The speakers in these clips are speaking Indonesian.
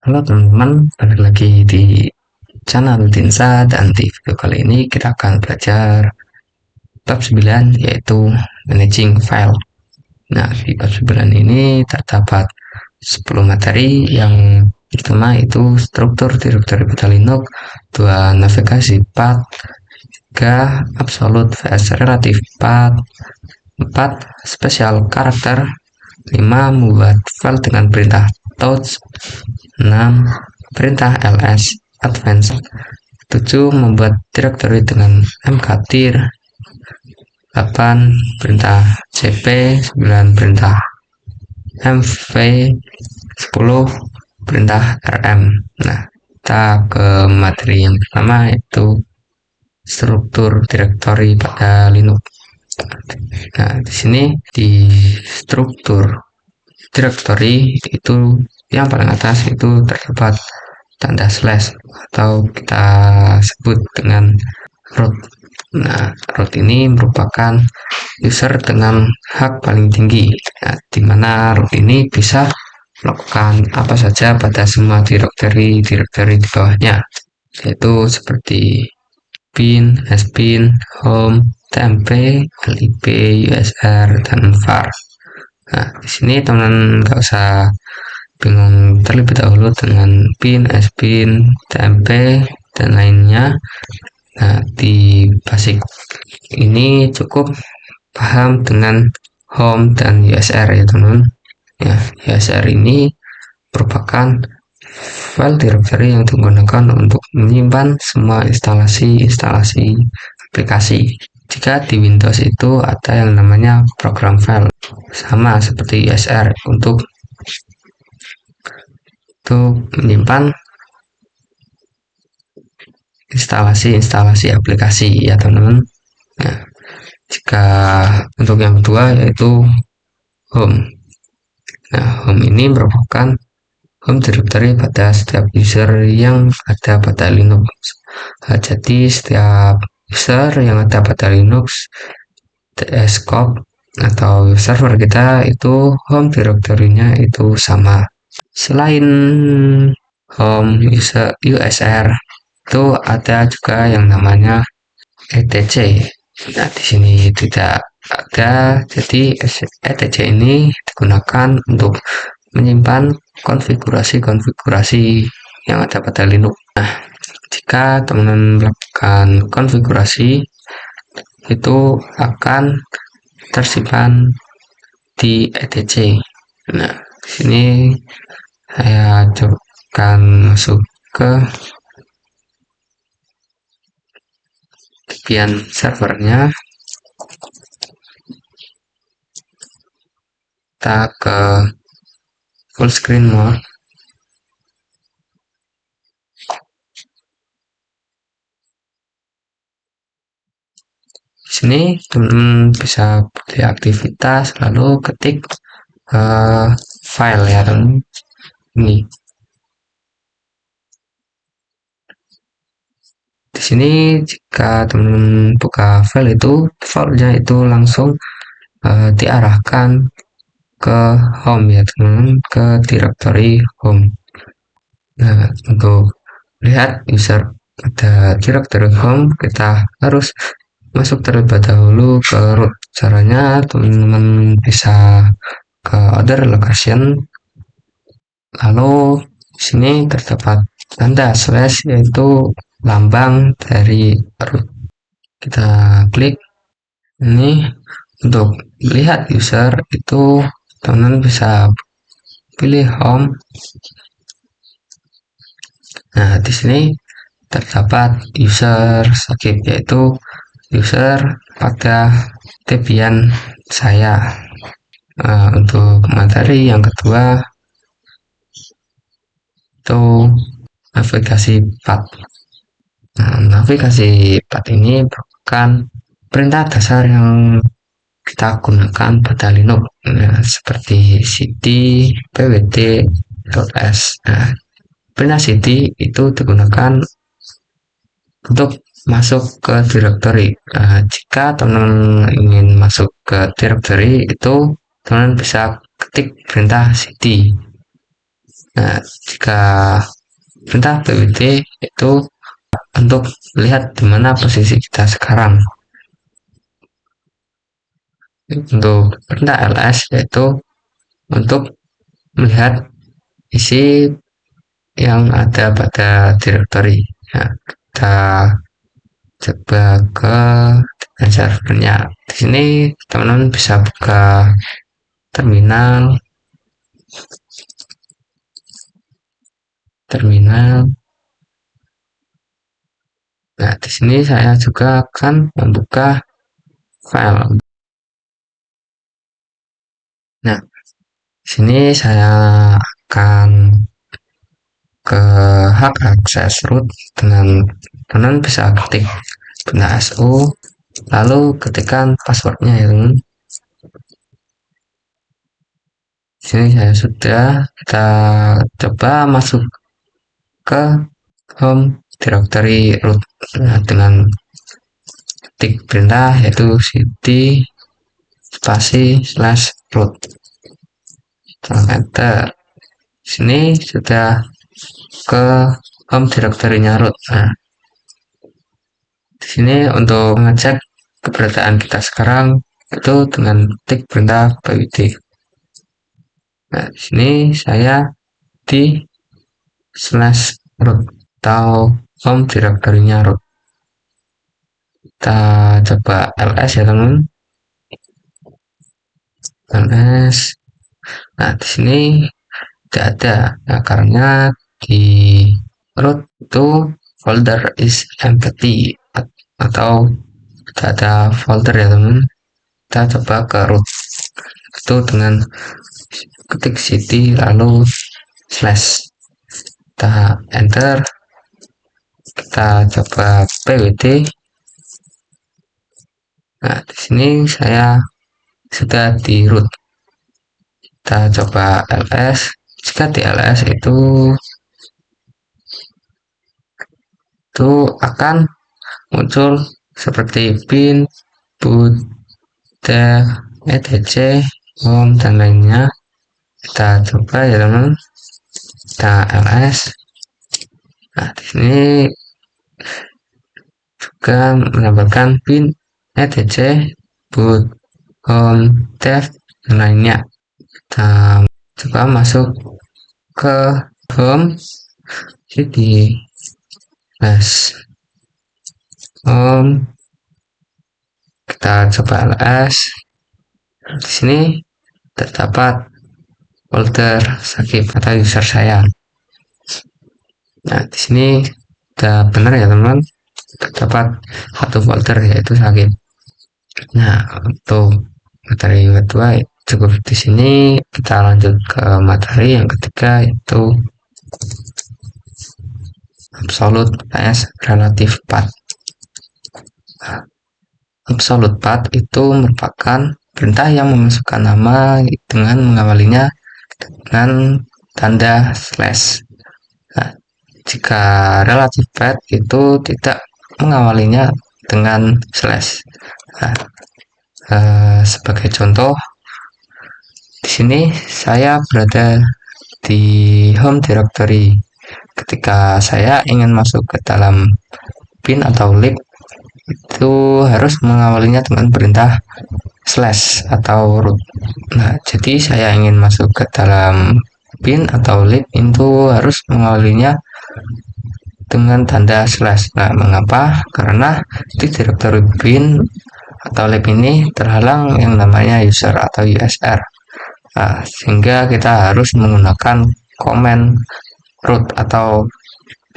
Halo teman-teman, balik lagi di channel Dinsa dan di video kali ini kita akan belajar bab 9 yaitu managing file. Nah, di bab 9 ini terdapat 10 materi. Yang pertama itu struktur direktori pada Linux, 2 navigasi path, 3 absolute vs relative path, 4 spesial karakter, 5 membuat file dengan perintah touch, 6 perintah ls advance, 7 membuat directory dengan mkdir, 8 perintah cp, 9 perintah mv, 10 perintah rm. Nah, kita ke materi yang pertama yaitu struktur directory pada Linux. Nah, di sini di struktur directory itu yang paling atas itu terdapat tanda slash atau kita sebut dengan root. Nah, root ini merupakan user dengan hak paling tinggi, nah, di mana root ini bisa melakukan apa saja pada semua direktori di bawahnya, yaitu seperti bin, sbin, home, tmp, lib, usr, dan var. Nah, di sini teman nggak usah bingung terlebih dahulu dengan bin, sbin, tmp, dan lainnya. Nah, di basic ini cukup paham dengan home dan usr ya teman. Ya, usr ini merupakan file directory yang digunakan untuk menyimpan semua instalasi aplikasi. Jika di Windows itu ada yang namanya program file, sama seperti usr untuk menyimpan instalasi aplikasi ya teman-teman. Nah, jika untuk yang kedua yaitu home. Nah, home ini merupakan home directory pada setiap user yang ada pada Linux. Jadi setiap user yang ada pada Linux desktop atau server kita itu home directory-nya itu sama. Selain home usr itu ada juga yang namanya etc. Nah, di sini tidak ada, jadi etc ini digunakan untuk menyimpan konfigurasi yang ada pada Linux. Nah, jika teman-teman melakukan konfigurasi itu akan tersimpan di etc. Nah, di sini saya akan masuk ke bagian servernya. Kita ke full screen mode. Di sini teman-teman bisa pilih aktivitas lalu ketik file ya teman. Ini di sini jika teman-teman buka file itu filenya itu langsung diarahkan ke home ya teman-teman, ke directory home. Nah, untuk lihat user pada directory home kita harus masuk terlebih dahulu ke root. Caranya teman-teman bisa ke other location, lalu di sini terdapat tanda slash yaitu lambang dari root. Kita klik ini untuk lihat user itu teman-teman bisa pilih home. Nah, di sini terdapat user sakit yaitu user pada Debian saya. Nah, untuk materi yang kedua itu navigasi path. Nah, navigasi path ini merupakan perintah dasar yang kita gunakan pada Linux, nah, seperti cd, pwd, ls. Nah, perintah cd itu digunakan untuk masuk ke directory. Nah, jika teman-teman ingin masuk ke directory itu teman-teman bisa ketik perintah cd. Nah, jika perintah pwd itu untuk melihat di mana posisi kita sekarang. Untuk perintah ls yaitu untuk melihat isi yang ada pada directory. Nah, kita coba ke servernya. Di sini teman-teman bisa buka terminal. Nah, di sini saya juga akan membuka file. Nah, di sini saya akan ke hak akses root dengan teman bisa ketik benda su lalu ketikkan passwordnya ya teman. Di sini saya sudah, kita coba masuk ke home directory root. Nah, dengan ketik perintah yaitu cd spasi /root, tekan enter. Sini sudah ke home directory-nya root. Nah, di sini untuk mengecek keberadaan kita sekarang itu dengan ketik perintah pwd. Nah, di sini saya di /root atau home directory-nya root. Kita coba ls ya teman. ls. Nah, di sini tidak ada. Nah, karena di root itu folder is empty atau tidak ada folder ya teman. Kita coba ke root itu dengan ketik cd lalu slash, kita enter, kita coba pwd. Nah, di sini saya sudah di root. Kita coba ls. Jika di ls itu akan muncul seperti bin, boot, dev, etc, home dan lainnya. Kita coba ya teman. Kita ls. Nah, di sini juga menambahkan bin, etc, boot, home, dev dan lainnya. Kita coba masuk ke home cd home, kita coba ls. Di sini terdapat folder sakit atau user saya. Nah, di sini sudah benar ya teman, terdapat satu folder yaitu sakit. Nah, untuk materi kedua cukup di sini. Kita lanjut ke materi yang ketiga yaitu absolute vs relative path. Absolute path itu merupakan perintah yang memasukkan nama dengan mengawalinya dengan tanda slash. Nah, jika relative path itu tidak mengawalinya dengan slash. Nah, sebagai contoh, di sini saya berada di home directory. Ketika saya ingin masuk ke dalam bin atau lib, itu harus mengawalinya dengan perintah slash atau root. Nah, jadi saya ingin masuk ke dalam bin atau lib itu harus mengawalinya dengan tanda slash. Nah, mengapa? Karena di directory bin atau lib ini terhalang yang namanya user atau usr. Nah, sehingga kita harus menggunakan komen root atau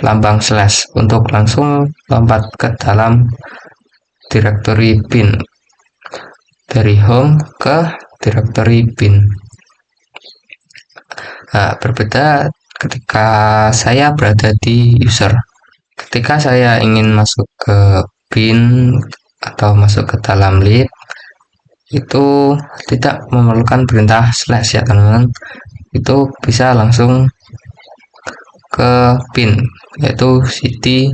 lambang slash untuk langsung lompat ke dalam directory bin dari home ke directory bin. Nah, berbeda ketika saya berada di user. Ketika saya ingin masuk ke bin atau masuk ke dalam lib, itu tidak memerlukan perintah slash ya teman-teman. Itu bisa langsung ke bin, yaitu cd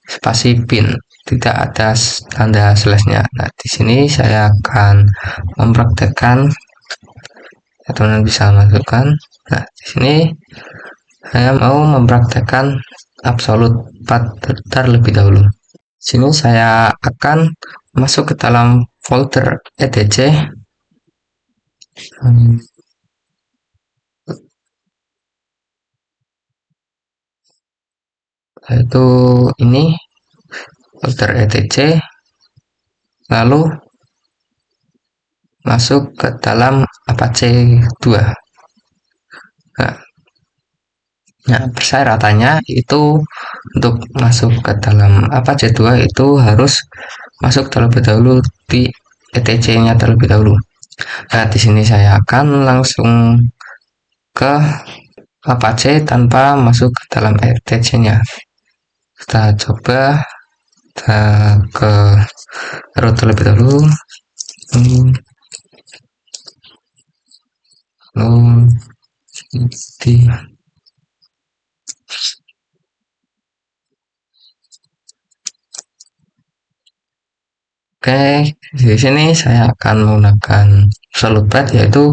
spasi bin, tidak ada tanda slashnya. Nah, di sini saya akan mempraktekkan, teman-teman bisa masukkan Nah, di sini saya mau mempraktekkan absolute path terlebih dahulu. Di sini saya akan masuk ke dalam folder etc. Yaitu ini folder etc, lalu masuk ke dalam Apache 2. Nah, persyaratannya itu untuk masuk ke dalam Apache 2 itu harus masuk terlebih dahulu di etc-nya terlebih dahulu. Nah, di sini saya akan langsung ke Apache tanpa masuk ke dalam etc-nya. Kita coba kita ke root terlebih dahulu. Di Oke, di sini saya akan menggunakan absolute path, yaitu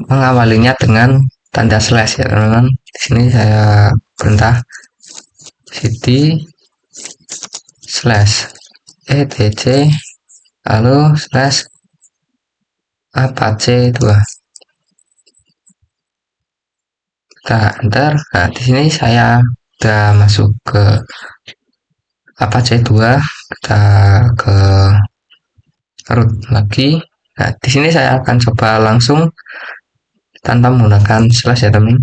mengawalinya dengan tanda slash ya teman-teman. Di sini saya perintah cd slash etc lalu slash apache 2. Kita enter. Nah, di sini saya sudah masuk ke apache 2. Kita ke root lagi. Nah, di sini saya akan coba langsung tanpa menggunakan slash ya teman.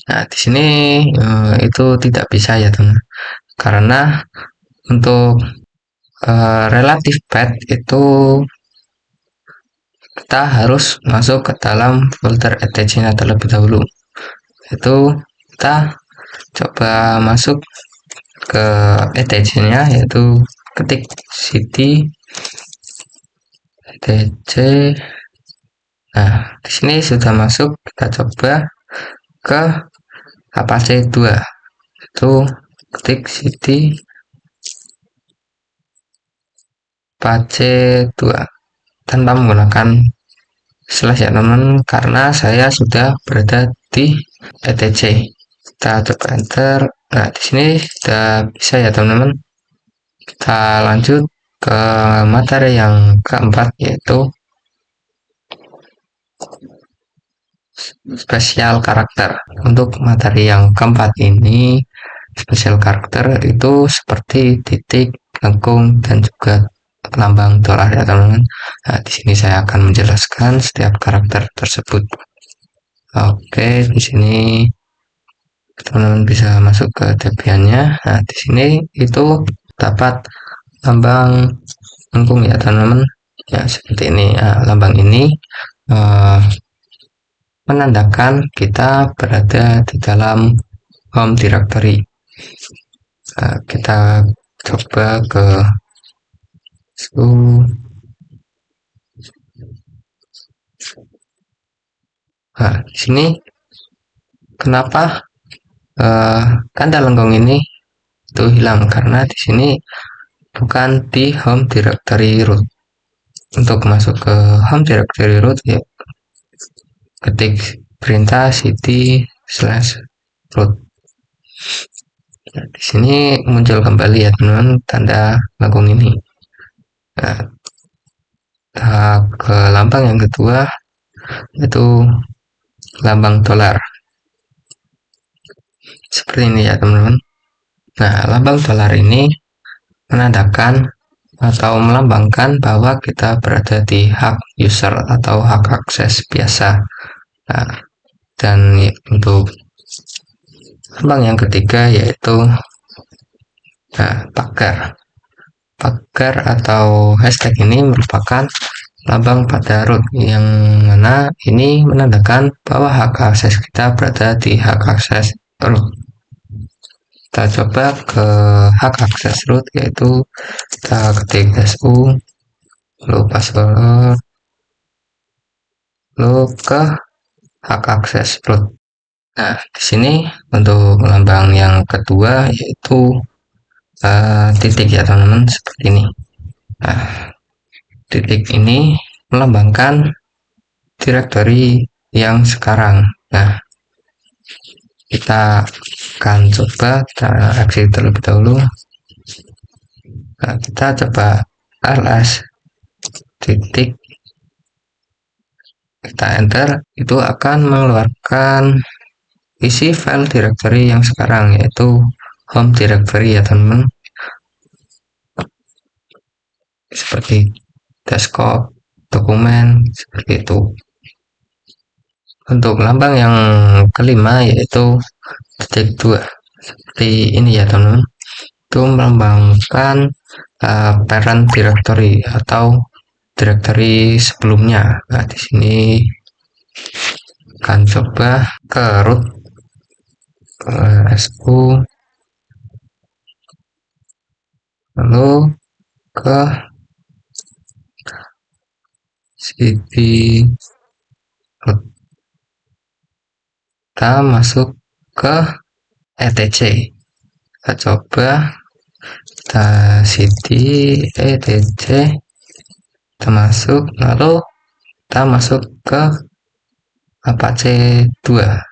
Nah, di sini itu tidak bisa ya teman, karena untuk relative path itu kita harus masuk ke dalam folder etc-nya terlebih dahulu. Itu kita coba masuk ke etc-nya, yaitu ketik cd etc. Nah, di sini sudah masuk. Kita coba ke Apache 2. Itu ketik cd Apache 2 tanpa menggunakan slash ya teman, karena saya sudah berada di etc. Kita coba enter. Nah, di sini sudah bisa ya teman-teman. Kita lanjut ke materi yang keempat, yaitu spesial karakter. Untuk materi yang keempat ini, spesial karakter itu seperti titik, lengkung, dan juga lambang dolar ya teman-teman. Nah, di sini saya akan menjelaskan setiap karakter tersebut. Oke, di sini teman-teman bisa masuk ke Debian-nya. Nah, di sini itu dapat lambang lengkung ya teman-teman. Ya, seperti ini. Nah, lambang ini menandakan kita berada di dalam home directory. Nah, kita coba ke nah, di sini kenapa tanda lengkung ini itu hilang, karena di sini bukan di home directory root. Untuk masuk ke home directory root ya ketik perintah cd slash root. Nah, di sini muncul kembali ya teman-teman tanda lengkung ini. Nah, ke lambang yang kedua yaitu lambang dolar. Seperti ini ya teman-teman. Nah, lambang dolar ini menandakan atau melambangkan bahwa kita berada di hak user atau hak akses biasa. Nah, dan untuk lambang yang ketiga yaitu pagar. Pagar atau hashtag ini merupakan lambang pada root, yang mana ini menandakan bahwa hak akses kita berada di hak akses root. Kita coba ke hak akses root, yaitu kita ketik su lalu password lalu ke hak akses root. Nah, di sini untuk lambang yang kedua yaitu titik ya teman-teman, seperti ini. Nah, titik ini melambangkan directory yang sekarang. Nah, kita akan coba kita exit terlebih dahulu. Nah, kita coba ls titik, kita enter, itu akan mengeluarkan isi file directory yang sekarang, yaitu home directory ya teman-teman, seperti desktop, dokumen, seperti itu. Untuk lambang yang kelima yaitu titik 2, seperti ini ya teman-teman, itu melambangkan parent directory atau directory sebelumnya. Nah, di sini akan coba ke root su, lalu ke cd root, kita masuk ke etc. Kita coba kita cd etc, kita masuk, lalu kita masuk ke Apache 2.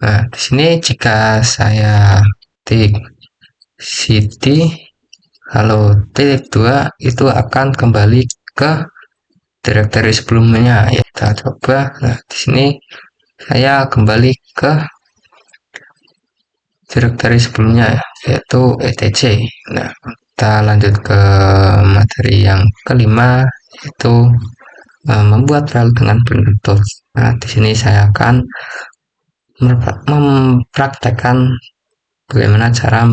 Nah, di sini jika saya tik cd lalu titik 2, itu akan kembali ke directory sebelumnya. Ya, kita coba. Nah, di sini saya kembali ke directory sebelumnya, yaitu etc. Nah, kita lanjut ke materi yang kelima, yaitu membuat file dengan Blender Tools. Nah, di sini saya akan mempraktekkan bagaimana cara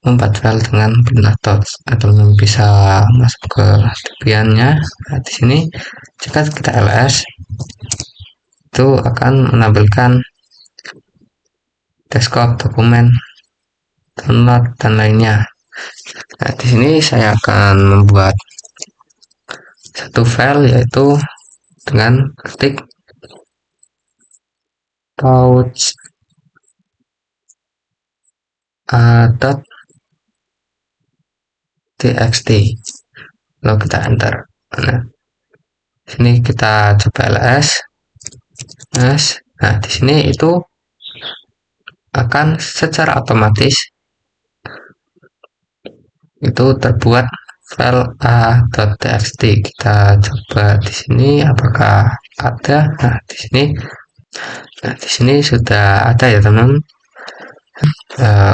membuat file dengan Blender Tools, atau bisa masuk ke debiannya. Nah, di sini jika kita ls, itu akan menampilkan desktop, dokumen, download, dan lainnya. Nah, di sini saya akan membuat satu file, yaitu dengan ketik touch.txt, lalu kita enter. Nah, sini kita coba ls. Nah, di sini itu akan secara otomatis itu terbuat file a.txt. Kita coba di sini apakah ada. Nah, di sini sudah ada ya teman-teman.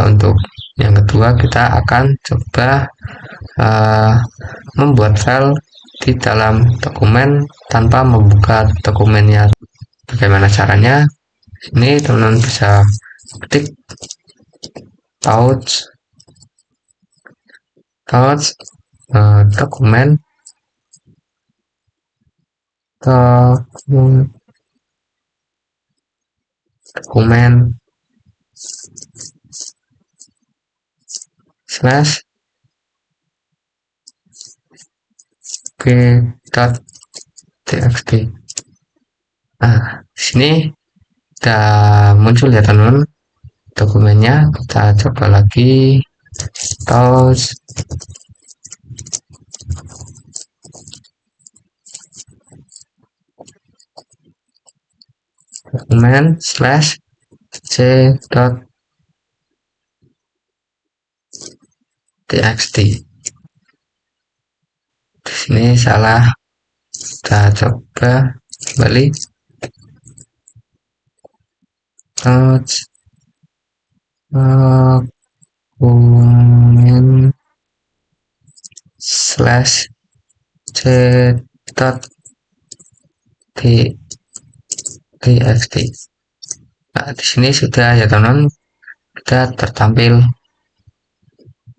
Untuk yang kedua, kita akan coba membuat file di dalam dokumen tanpa membuka dokumennya. Bagaimana caranya? Ini teman-teman bisa ketik touch dokumen slash p.txt. Nah, di sini sudah muncul ya teman-teman dokumennya. Kita coba lagi touch dokumen slash c.txt. Di sini salah, kita coba kembali touch dokumen slash c.txt. Nah, di sini sudah ya teman-teman, kita tertampil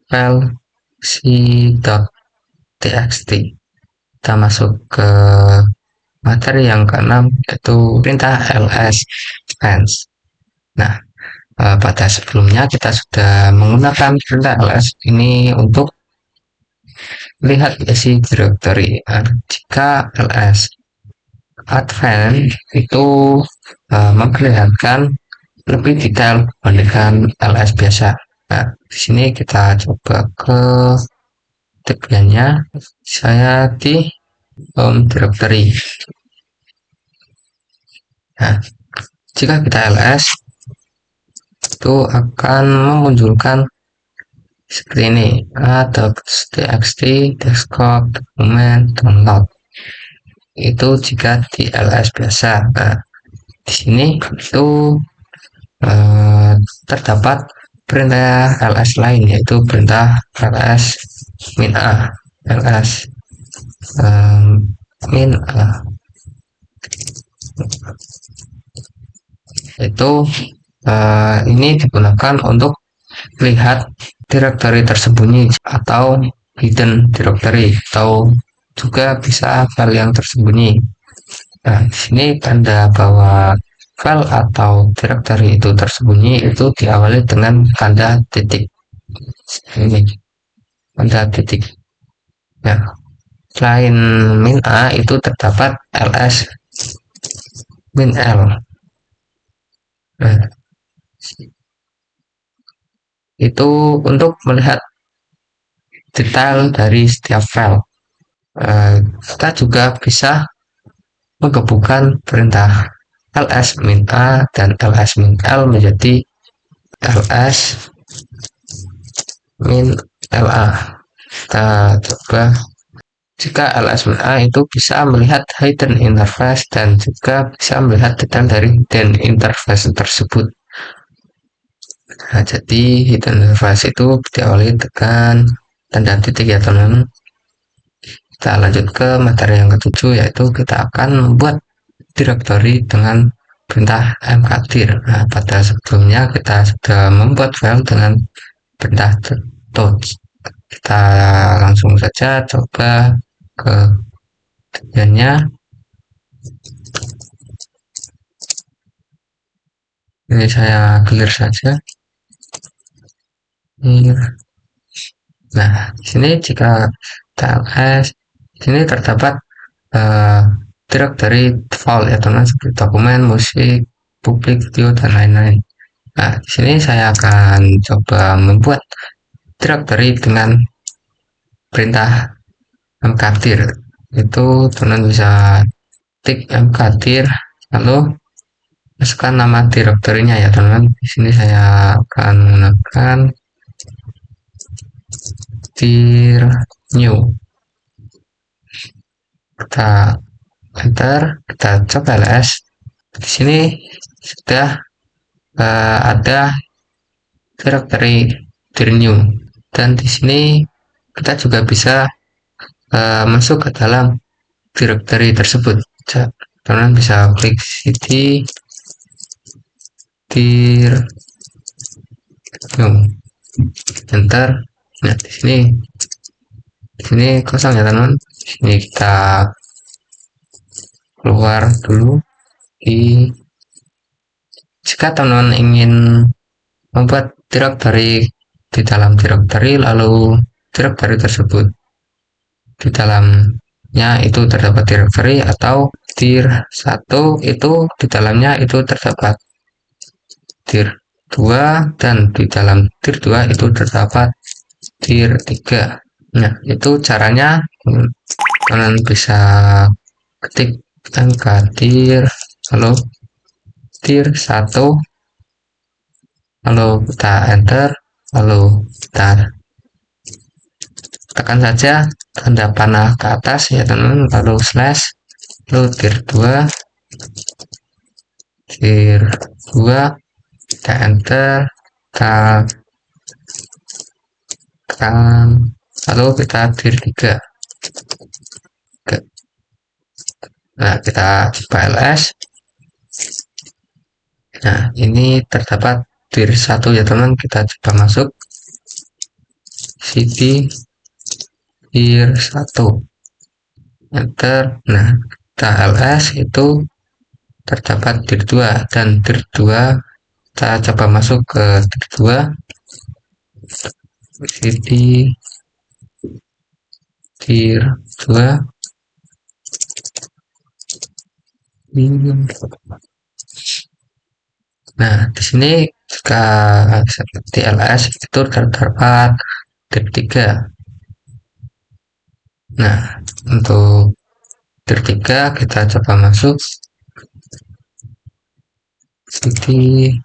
file c.txt. Kita masuk ke materi yang keenam, yaitu perintah ls fans. Nah, pada sebelumnya kita sudah menggunakan perintah ls ini untuk lihat isi directory. Jika ls advance itu memperlihatkan lebih detail dibandingkan ls biasa. Nah, di sini kita coba ke tabnya. Saya di home directory. Nah, jika kita ls itu akan memunculkan seperti ini, a.txt desktop dokumen download. Itu jika di ls biasa. Nah, di sini itu terdapat perintah ls lain, yaitu perintah ls min a, ls min a. Itu ini digunakan untuk lihat directory tersembunyi atau hidden directory, atau juga bisa file yang tersembunyi. Nah, di sini tanda bahwa file atau directory itu tersembunyi itu diawali dengan tanda titik. Ini tanda titik. Nah, selain min a itu terdapat ls min l. Nah, itu untuk melihat detail dari setiap file. Kita juga bisa menggabungkan perintah ls min a dan ls min l menjadi ls min la. Kita coba. Jika ls min a itu bisa melihat hidden interface dan juga bisa melihat detail dari hidden interface tersebut. Nah, jadi hidden interface itu diawali dengan tanda titik ya teman-teman. Kita lanjut ke materi yang ketujuh, yaitu kita akan membuat directory dengan perintah mkdir. Nah, pada sebelumnya kita sudah membuat file dengan perintah touch. Kita langsung saja coba ke tujuannya. Ini saya clear saja. Nah, di sini jika TLS, sini terdapat directory default ya teman, seperti dokumen, musik, publik, video dan lain-lain. Nah, di sini saya akan coba membuat directory dengan perintah mkdir. Itu teman bisa tik mkdir lalu masukkan nama directory-nya ya teman. Di sini saya akan menggunakan dir new. Kita enter, kita coba ls. Di sini sudah ada directory dir new, dan di sini kita juga bisa masuk ke dalam directory tersebut. Teman bisa klik cd dir new, enter. Nah, di sini kosong ya teman. Di sini kita keluar dulu. Jika teman ingin membuat directory di dalam directory, lalu directory tersebut di dalamnya itu terdapat directory, atau dir 1 itu di dalamnya itu terdapat dir 2, dan di dalam dir 2 itu terdapat dir 3. Nah, itu caranya kalian bisa ketik mkdir lalu dir 1, lalu kita enter, lalu kita tekan saja tanda panah ke atas ya teman, lalu slash, lalu dir 2, kita enter, kita tekan, lalu kita dir 3. Nah, kita coba ls. Nah, ini terdapat dir 1 ya teman. Kita coba masuk cd dir 1, enter. Nah, kita ls, itu terdapat dir 2, dan dir 2 kita coba masuk ke dir 2, cd dir 2. Nah, di sini seperti ls itu terdapat div 3. Nah, untuk div 3 kita coba masuk div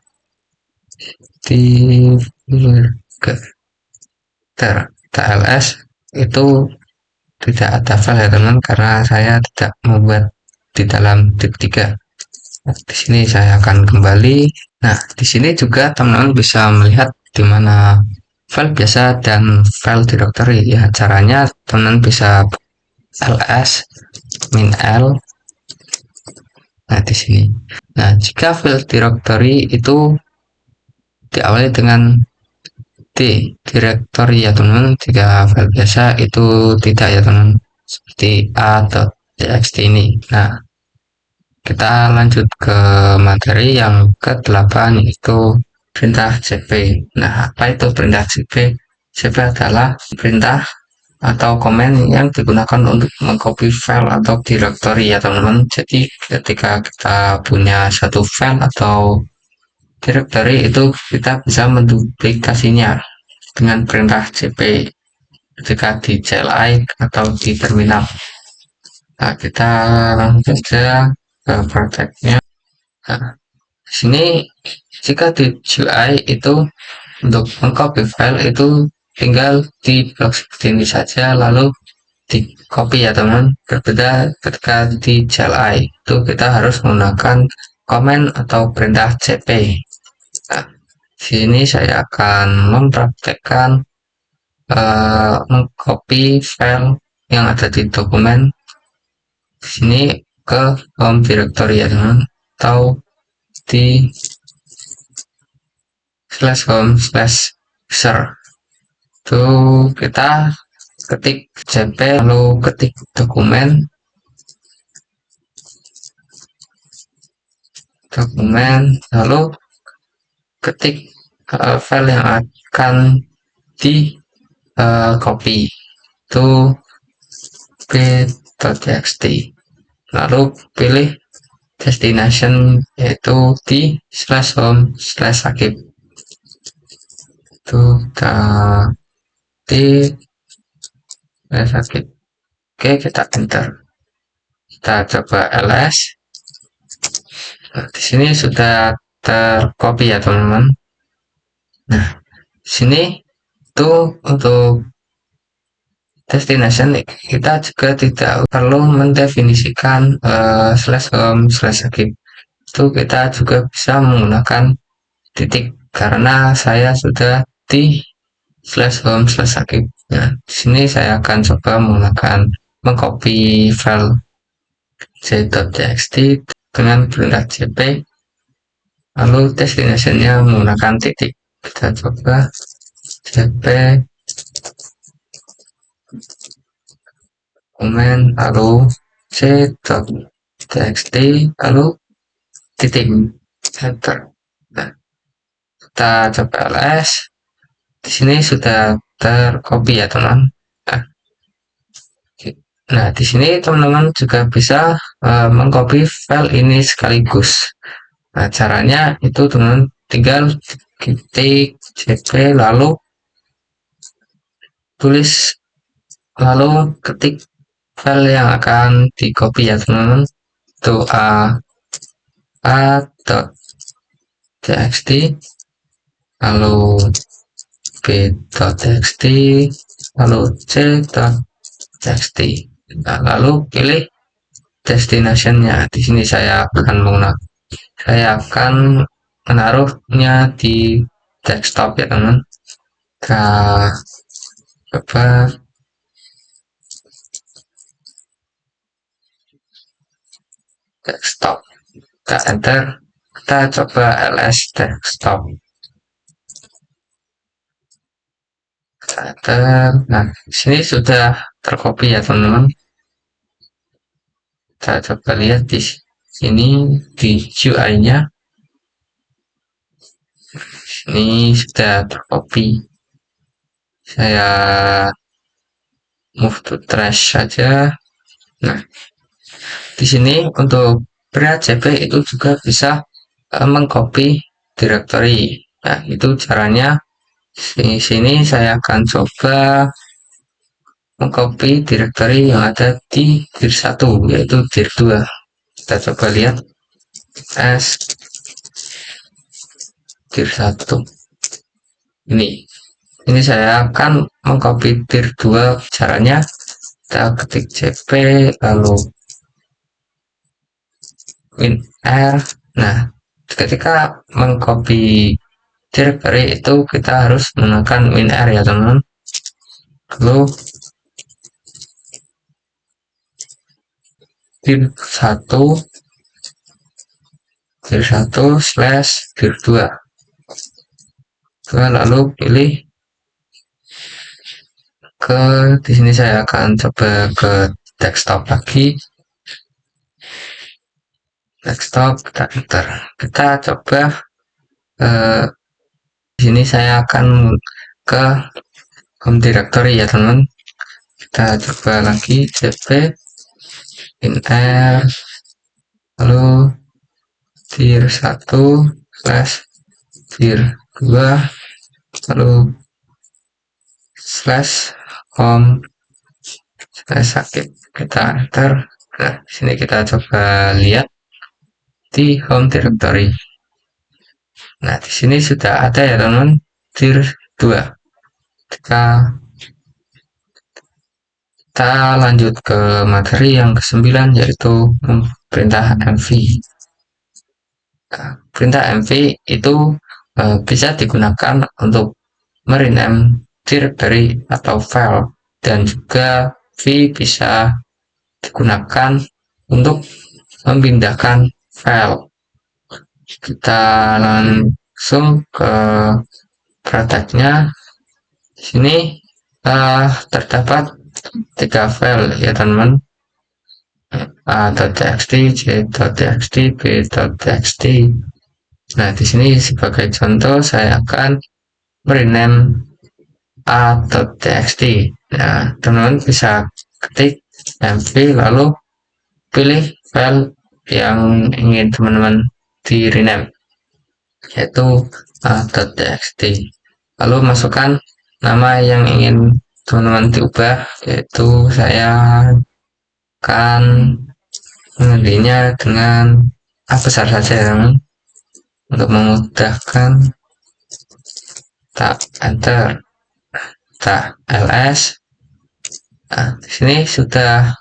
tls itu tidak ada file ya teman, karena saya tidak membuat di dalam div 3. Nah, di sini saya akan kembali. Nah, di sini juga teman-teman bisa melihat di mana file biasa dan file directory ya. Caranya teman-teman bisa ls min l. Nah, di sini. Nah, jika file directory itu diawali dengan D directory ya teman-teman, jika file biasa itu tidak ya teman-teman, seperti a.txt ini. Nah, kita lanjut ke materi yang ke-8, yaitu perintah cp. Nah, apa itu perintah cp? Cp adalah perintah atau komen yang digunakan untuk mengcopy file atau directory ya teman-teman. Jadi ketika kita punya satu file atau directory itu kita bisa menduplikasinya dengan perintah cp ketika di CLI atau di terminal. Nah, kita langsung saja ke prakteknya. Nah, di sini jika di GUI itu untuk mengcopy file itu tinggal di blok seperti ini saja, lalu di copy ya teman. Berbeda ketika di CLI itu kita harus menggunakan komen atau perintah cp. Nah, sini saya akan mempraktekkan mengcopy file yang ada di dokumen di sini ke home directory ya teman, atau di /home/user. Itu kita ketik cp lalu ketik dokumen lalu ketik file yang akan di copy itu p.txt, lalu pilih destination yaitu di /home/sakit. Itu di sakit. Oke, kita enter. Kita coba ls. Nah, di sini sudah tercopy ya teman-teman. Nah, di sini itu untuk destination kita juga tidak perlu mendefinisikan /home/sakit. Itu kita juga bisa menggunakan titik, karena saya sudah di /home/sakit. Nah, di sini saya akan coba menggunakan mengcopy file j.txt dengan perintah cp, lalu destination-nya menggunakan titik. Kita coba cp komen lalu j.txt lalu titik, enter. Nah, kita coba ls. Di sini sudah tercopy ya teman. Nah, di sini teman-teman juga bisa mengcopy file ini sekaligus. Nah, caranya itu teman-teman tinggal ketik cp lalu tulis lalu ketik file yang akan di copy ya teman-teman, itu a.txt lalu b.txt lalu c.txt. Nah, lalu pilih destination-nya. Di sini saya akan menaruhnya di desktop ya teman. Kita coba desktop, kita enter. Kita coba ls desktop, kita enter. Nah, di sini sudah tercopy ya teman-teman. Kita coba lihat di sini di GUI-nya. Ini sudah tercopy. Saya move to trash saja. Nah, di sini untuk perintah cp itu juga bisa mengcopy directory Nah, itu caranya. Di sini saya akan coba mengcopy directory yang ada di dir 1, yaitu dir 2. Kita coba lihat s dir 1. Ini saya akan mengcopy dir 2. Caranya kita ketik cp lalu winr. Nah, ketika mengcopy directory itu kita harus menggunakan winr ya teman-teman. Lalu dir 1 slash dir 2, lalu pilih ke di sini. Saya akan coba ke desktop lagi, desktop, kita enter, kita coba di sini saya akan ke home directory ya teman. Kita coba lagi cp winr lalu dir 1 slash dir 2 lalu slash home slash sakit, kita enter. Nah, sini kita coba lihat di home directory. Nah, di sini sudah ada ya teman, dir 2. Kita lanjut ke materi yang ke-9, yaitu perintah mv. Nah, perintah mv itu bisa digunakan untuk merename directory atau file, dan juga v bisa digunakan untuk memindahkan file. Kita langsung ke prakteknya. Di sini terdapat 3 file ya teman-teman, a.txt, j.txt, b.txt. Nah, di sini sebagai contoh saya akan merename a.txt. Nah, teman-teman bisa ketik mv lalu pilih file yang ingin teman-teman di rename, yaitu a.txt. Lalu masukkan nama yang ingin teman-teman diubah, yaitu saya akan menggantinya dengan A besar saja ya teman, untuk memudahkan. Tak enter, tak ls. Nah, di sini sudah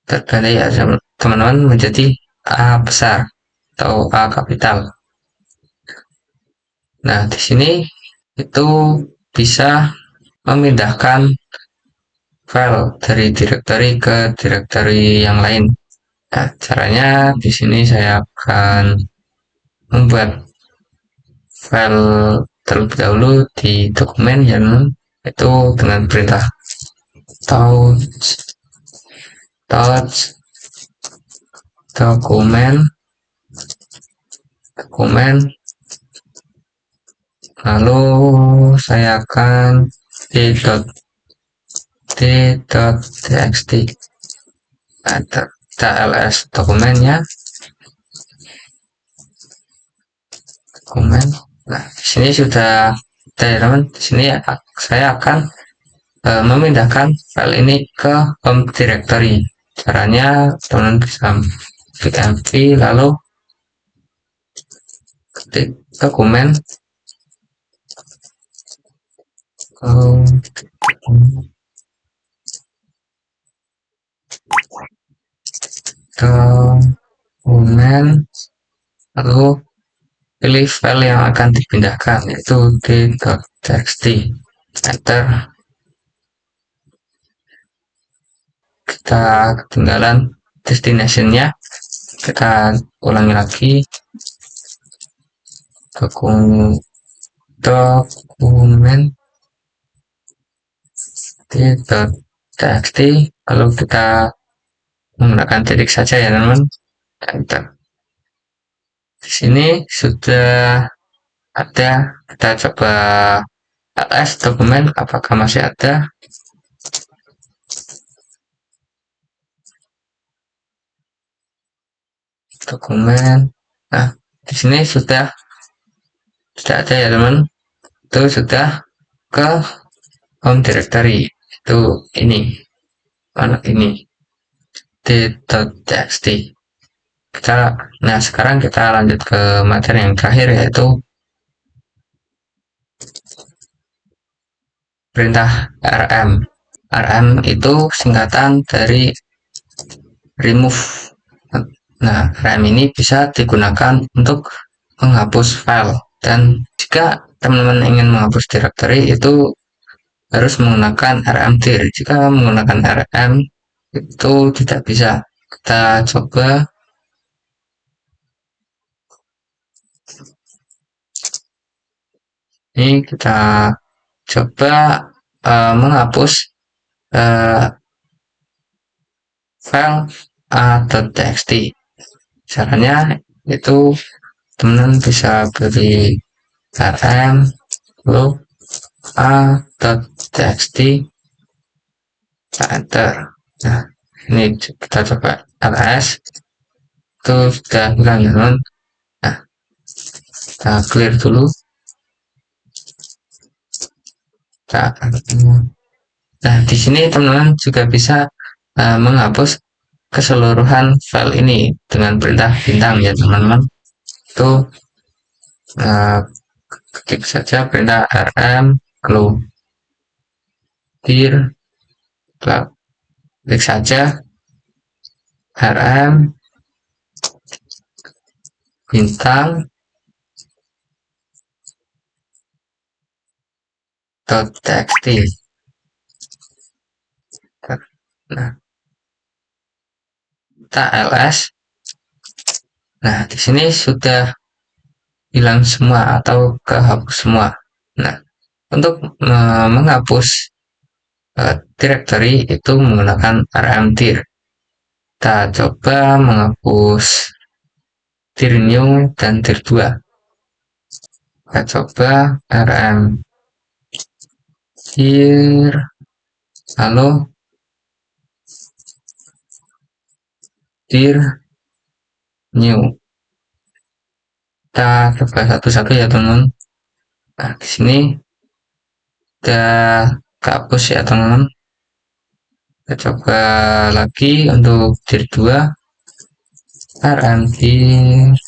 terganti ya teman-teman menjadi A besar atau A kapital. Nah, di sini itu bisa memindahkan file dari directory ke directory yang lain. Nah, caranya di sini saya akan membuat file terlebih dahulu di dokumen yang itu dengan perintah touch dokumen, lalu saya akan d.txt ls dokumennya, dokumen. Nah, di sini sudah teman-teman. Di sini saya akan memindahkan file ini ke home directory. Caranya teman-teman bisa klik mv lalu ketik dokumen, dokumen lalu pilih file yang akan dipindahkan, yaitu d.txt, enter. Kita ketinggalan destination-nya, kita ulangi lagi, dokumen d.txt, lalu kita menggunakan titik saja ya teman-teman, enter. Di sini sudah ada, kita coba ls dokumen apakah masih ada. Dokumen. Nah, di sini sudah sudah ada ya teman, itu sudah ke home directory, itu ini, mana ini, t.txt. Kita, nah sekarang kita lanjut ke materi yang terakhir, yaitu perintah rm. Rm itu singkatan dari remove. Nah, rm ini bisa digunakan untuk menghapus file, dan jika teman-teman ingin menghapus directory itu harus menggunakan rmdir. Jika menggunakan rm itu tidak bisa. Kita coba. Ini kita coba menghapus uh, file a.txt. Caranya itu teman-teman bisa beri rm lalu a.txt, enter. Nah, ini kita coba ls, itu sudah hilang ya teman. Nah, kita clear dulu. Nah, di sini teman-teman juga bisa menghapus keseluruhan file ini dengan perintah bintang ya teman-teman. Itu ketik saja perintah rm clear, klik saja rm bintang .txt. Nah, kita ls. Nah, di sini sudah hilang semua atau kehapus semua. Nah, untuk menghapus directory itu menggunakan rmdir. Kita coba menghapus dir new dan dir 2. Kita coba rm dir, lalu dir new. Kita coba satu-satu ya teman-teman. Nah, di sini udah kehapus ya teman-teman. Kita coba lagi untuk dir 2, rm dir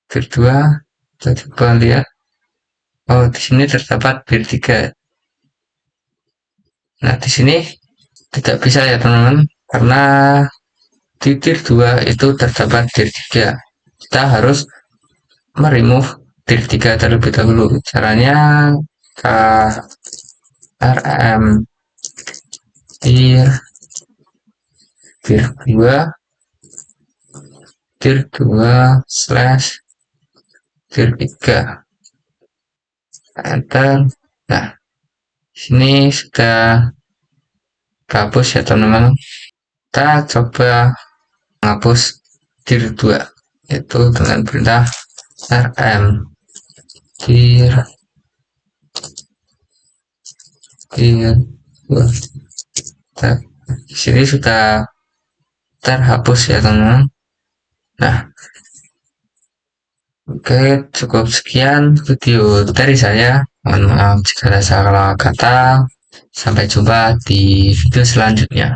dir 2. Kita coba lihat. Oh, di sini terdapat dir 3. Nah, di sini tidak bisa ya teman-teman, karena di dir 2 itu terdapat dir 3. Kita harus meremove dir 3 terlebih dahulu. Caranya rm dir 2 dir 2 slash dir 3, enter. Nah, sini sudah hapus ya teman-teman. Kita coba menghapus dir 2 itu dengan perintah rm dir 2. Di sini sudah terhapus ya teman-teman. Nah, oke, cukup sekian video dari saya. Mohon maaf jika ada salah kata. Sampai jumpa di video selanjutnya.